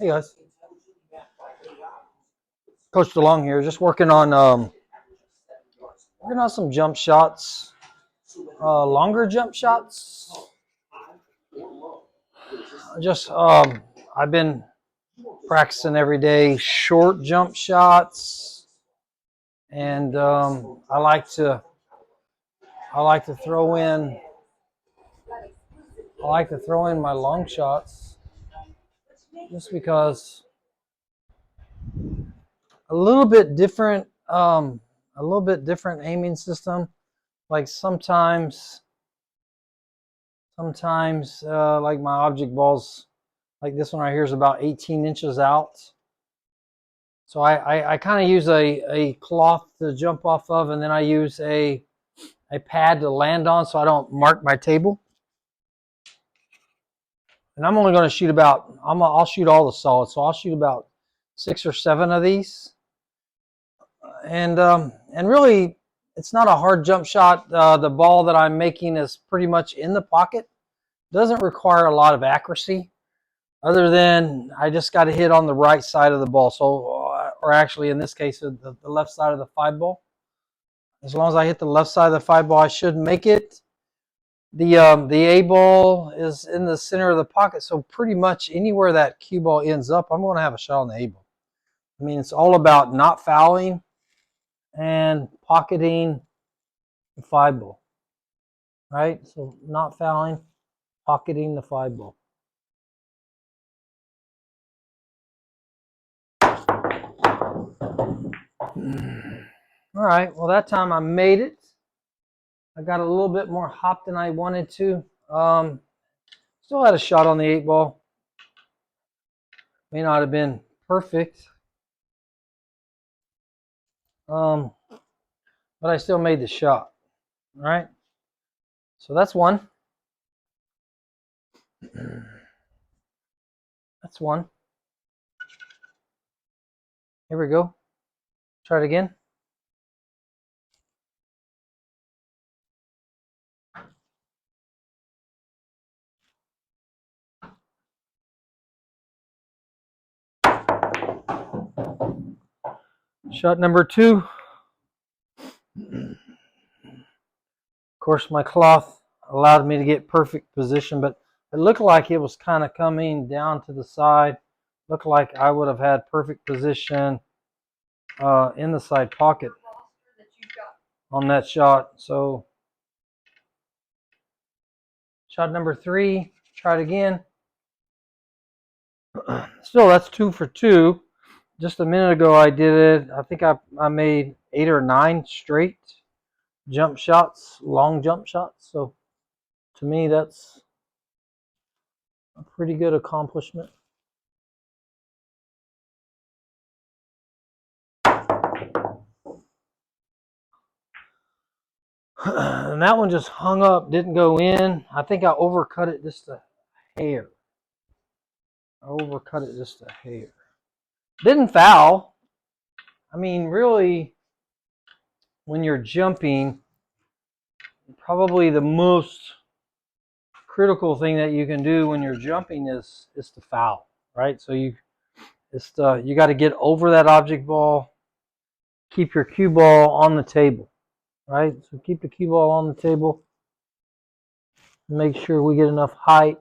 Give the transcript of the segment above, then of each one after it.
Hey guys, Coach DeLong here. Just working on some jump shots, longer jump shots. Just I've been practicing every day short jump shots, and I like to throw in my long shots just because a little bit different aiming system. Like sometimes like my object balls, like this one right here, is about 18 inches out. So I kind of use a cloth to jump off of, and then I use a pad to land on so I don't mark my table. And I'm only going to shoot I'll shoot all the solids, so I'll shoot about 6 or 7 of these. And really, it's not a hard jump shot. The ball that I'm making is pretty much in the pocket. Doesn't require a lot of accuracy, other than I just got to hit on the right side of the ball. So, or actually in this case, the left side of the 5 ball. As long as I hit the left side of the 5 ball, I should make it. The A ball is in the center of the pocket, so pretty much anywhere that cue ball ends up, I'm going to have a shot on the A ball. I mean, it's all about not fouling and pocketing the 5 ball, right? So not fouling, pocketing the 5 ball. All right, well, that time I made it. I got a little bit more hop than I wanted to. Still had a shot on the 8 ball. May not have been perfect. But I still made the shot. All right, so that's one. That's one. Here we go. Try it again. Shot number 2. Of course, my cloth allowed me to get perfect position, but it looked like it was kind of coming down to the side. Looked like I would have had perfect position in the side pocket on that shot. So shot number 3, try it again. Still, that's 2 for 2. Just a minute ago I did it. I think I made 8 or 9 straight jump shots, long jump shots. So to me, that's a pretty good accomplishment. And that one just hung up, didn't go in. I think I overcut it just a hair. Didn't foul. I mean, really, when you're jumping, probably the most critical thing that you can do when you're jumping is to foul, right? So you got to get over that object ball, keep your cue ball on the table, right? So keep the cue ball on the table. Make sure we get enough height.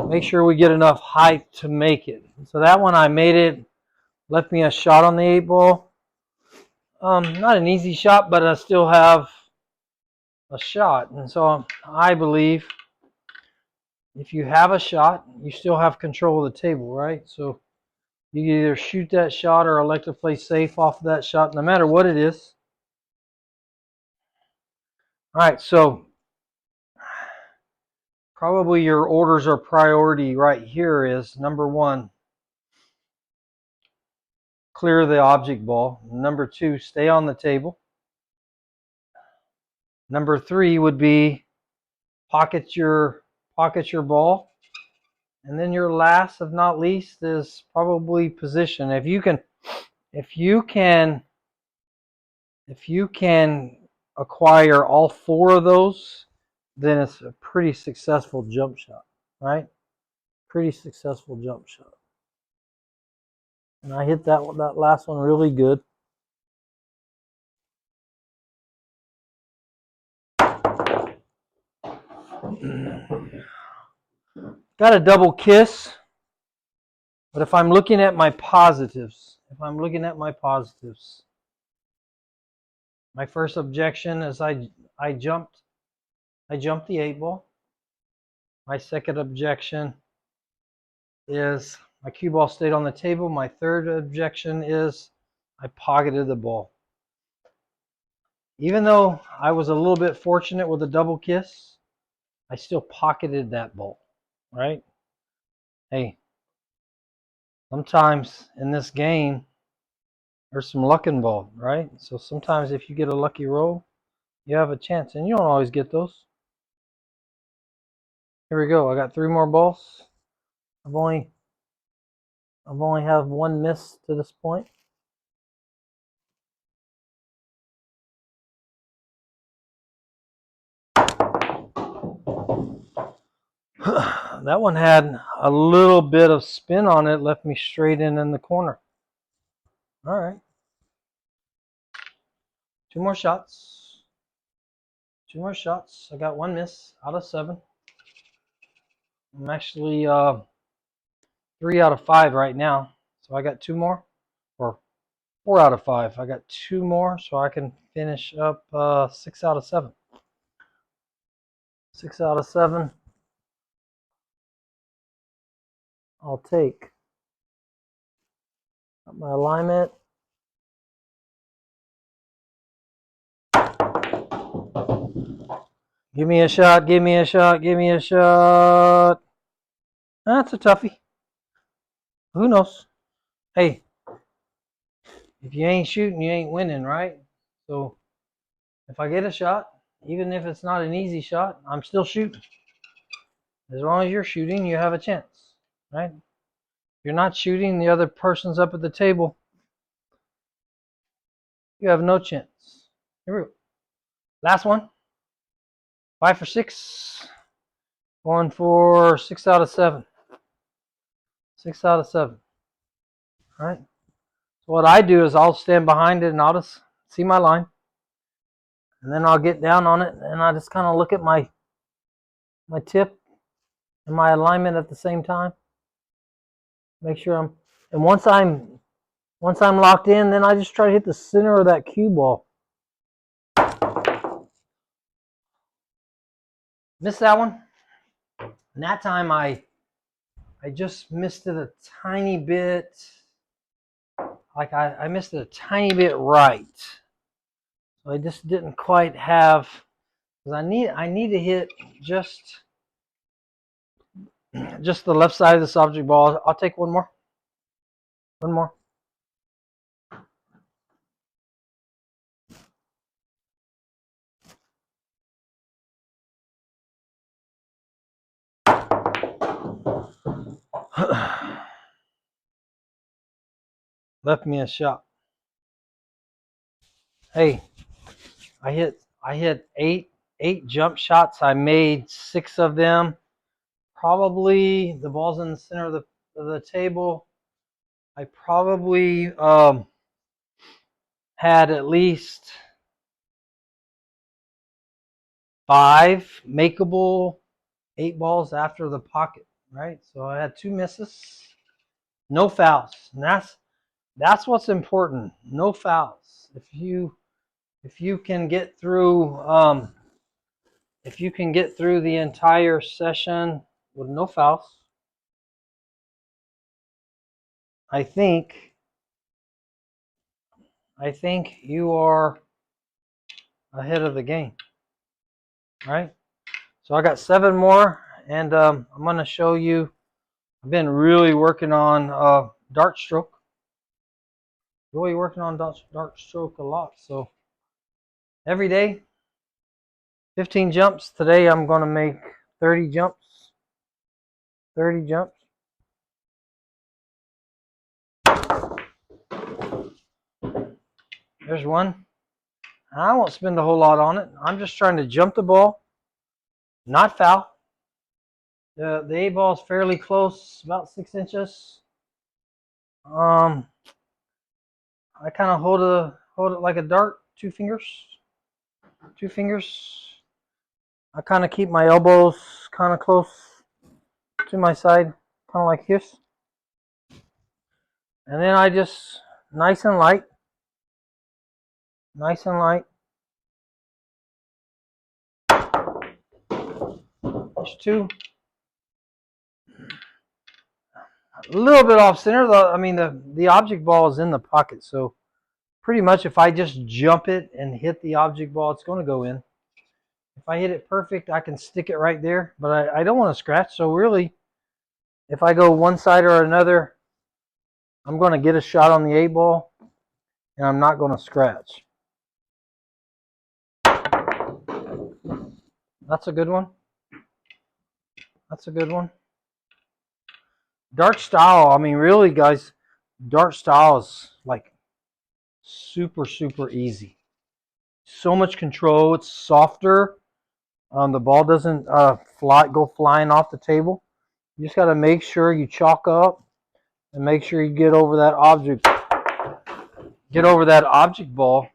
Make sure we get enough height to make it. So that one I made it. Left me a shot on the 8 ball. Not an easy shot, but I still have a shot. And so I believe if you have a shot, you still have control of the table, right? So you can either shoot that shot or elect to play safe off of that shot, no matter what it is. All right, so probably your orders or priority right here is number 1, clear the object ball. Number 2, stay on the table. Number 3 would be pocket your ball. And then your last, if not least, is probably position. If you can acquire all 4 of those, then it's a pretty successful jump shot. right? Pretty successful jump shot. And I hit that last one really good. Got a double kiss. But if I'm looking at my positives, my first objection is I jumped the 8-ball. My second objection is my cue ball stayed on the table. My third objection is I pocketed the ball. Even though I was a little bit fortunate with a double kiss, I still pocketed that ball, right? Hey, sometimes in this game, there's some luck involved, right? So sometimes if you get a lucky roll, you have a chance, and you don't always get those. Here we go. I got 3 more balls. I've only have 1 miss to this point. That one had a little bit of spin on it, left me straight in the corner. All right. 2 more shots. 2 more shots. I got 1 miss out of 7. I'm actually 3 out of 5 right now. So I got 2 more, or 4 out of 5. I got 2 more, so I can finish up 6 out of 7. 6 out of 7. I'll take. Got my alignment. Give me a shot, give me a shot, give me a shot. That's a toughie. Who knows? Hey, if you ain't shooting, you ain't winning, right? So if I get a shot, even if it's not an easy shot, I'm still shooting. As long as you're shooting, you have a chance, right? If you're not shooting, the other person's up at the table, you have no chance. Here we go. Last one. 5 for 6. Going for 6 out of 7. 6 out of 7. All right. So what I do is I'll stand behind it and I'll just see my line. And then I'll get down on it and I just kind of look at my tip and my alignment at the same time. Make sure and once I'm locked in, then I just try to hit the center of that cue ball. Missed that one. And that time I just missed it a tiny bit. Like I missed it a tiny bit right. So I just didn't quite have, because I need to hit just the left side of this object ball. I'll take one more. One more. Left me a shot. Hey, I hit eight jump shots. I made 6 of them. Probably the ball's in the center of the table. I probably had at least 5 makeable 8 balls after the pocket, right? So I had 2 misses, no fouls. And that's what's important. No fouls. If you can get through the entire session with no fouls, I think you are ahead of the game, right? So I got 7 more, and I'm going to show you. I've been really working on dart stroke. Really working on dart stroke a lot. So every day, 15 jumps. Today I'm going to make 30 jumps. 30 jumps. There's one. I won't spend a whole lot on it. I'm just trying to jump the ball, not foul. The 8-ball is fairly close, about 6 inches. I kind of hold it like a dart, 2 fingers. 2 fingers. I kind of keep my elbows kind of close to my side, kind of like this. And then I just, nice and light. Nice and light. There's 2. A little bit off center. I mean, the object ball is in the pocket, so pretty much if I just jump it and hit the object ball, it's going to go in. If I hit it perfect, I can stick it right there, but I don't want to scratch. So really, if I go one side or another, I'm going to get a shot on the 8-ball, and I'm not going to scratch. That's a good one. That's a good one. Dart style, I mean, really, guys, dart style is like super, super easy. So much control. It's softer. The ball doesn't go flying off the table. You just got to make sure you chalk up and make sure you get over that object. Get over that object ball.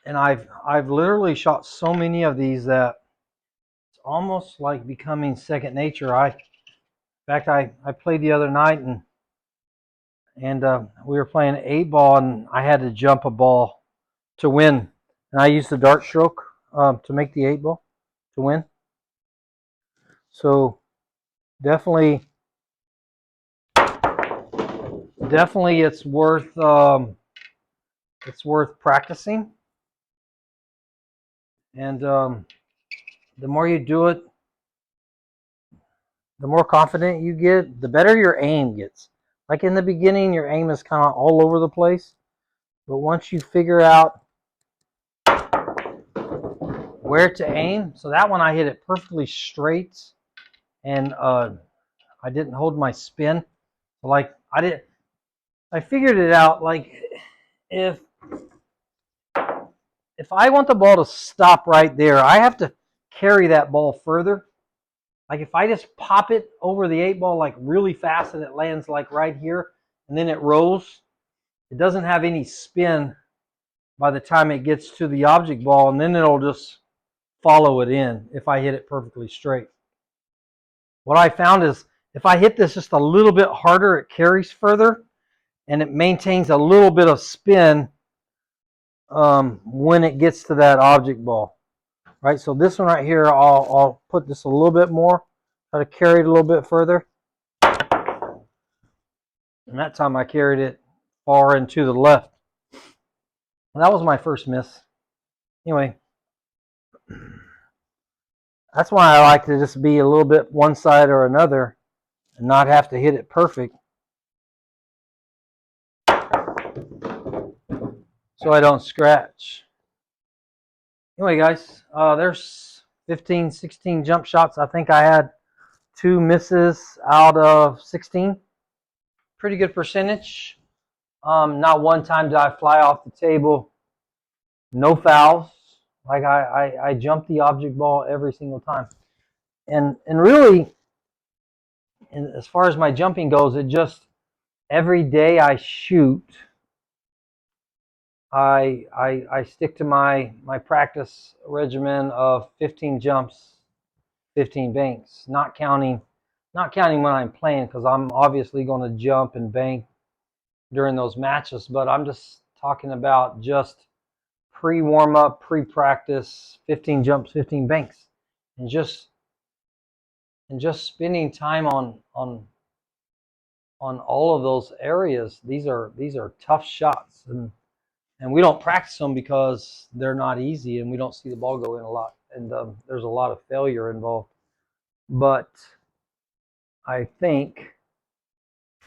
And I've literally shot so many of these that it's almost like becoming second nature. In fact, I played the other night and we were playing 8-ball and I had to jump a ball to win. And I used the dart stroke to make the 8-ball to win. So definitely it's worth practicing. And the more you do it, the more confident you get, the better your aim gets. Like in the beginning, your aim is kind of all over the place. But once you figure out where to aim, so that one I hit it perfectly straight, and I didn't hold my spin. Like I figured it out. Like if I want the ball to stop right there, I have to carry that ball further. Like if I just pop it over the 8-ball like really fast and it lands like right here and then it rolls, it doesn't have any spin by the time it gets to the object ball, and then it'll just follow it in if I hit it perfectly straight. What I found is if I hit this just a little bit harder, it carries further and it maintains a little bit of spin when it gets to that object ball. Right, so this one right here, I'll put this a little bit more, try to carry it a little bit further. And that time I carried it far into the left. And that was my first miss. Anyway, that's why I like to just be a little bit one side or another and not have to hit it perfect. So I don't scratch. Anyway, guys, there's 15, 16 jump shots. I think I had 2 misses out of 16. Pretty good percentage. Not one time did I fly off the table. No fouls. Like I jumped the object ball every single time. And really, as far as my jumping goes, it just every day I shoot, I stick to my practice regimen of 15 jumps, 15 banks, not counting when I'm playing, because I'm obviously going to jump and bank during those matches, but I'm just talking about just pre-warm-up, pre-practice, 15 jumps, 15 banks, and just spending time on all of those areas. These are tough shots, and we don't practice them because they're not easy, and we don't see the ball go in a lot, and there's a lot of failure involved. But I think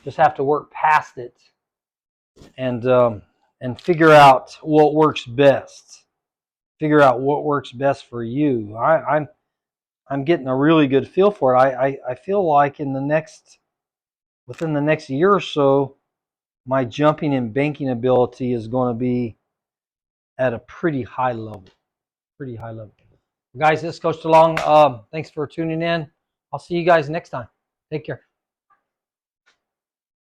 just have to work past it and figure out what works best. Figure out what works best for you. I'm getting a really good feel for it. I feel like within the next year or so, my jumping and banking ability is going to be at a pretty high level. Pretty high level. Guys, this is Coach DeLong. Thanks for tuning in. I'll see you guys next time. Take care.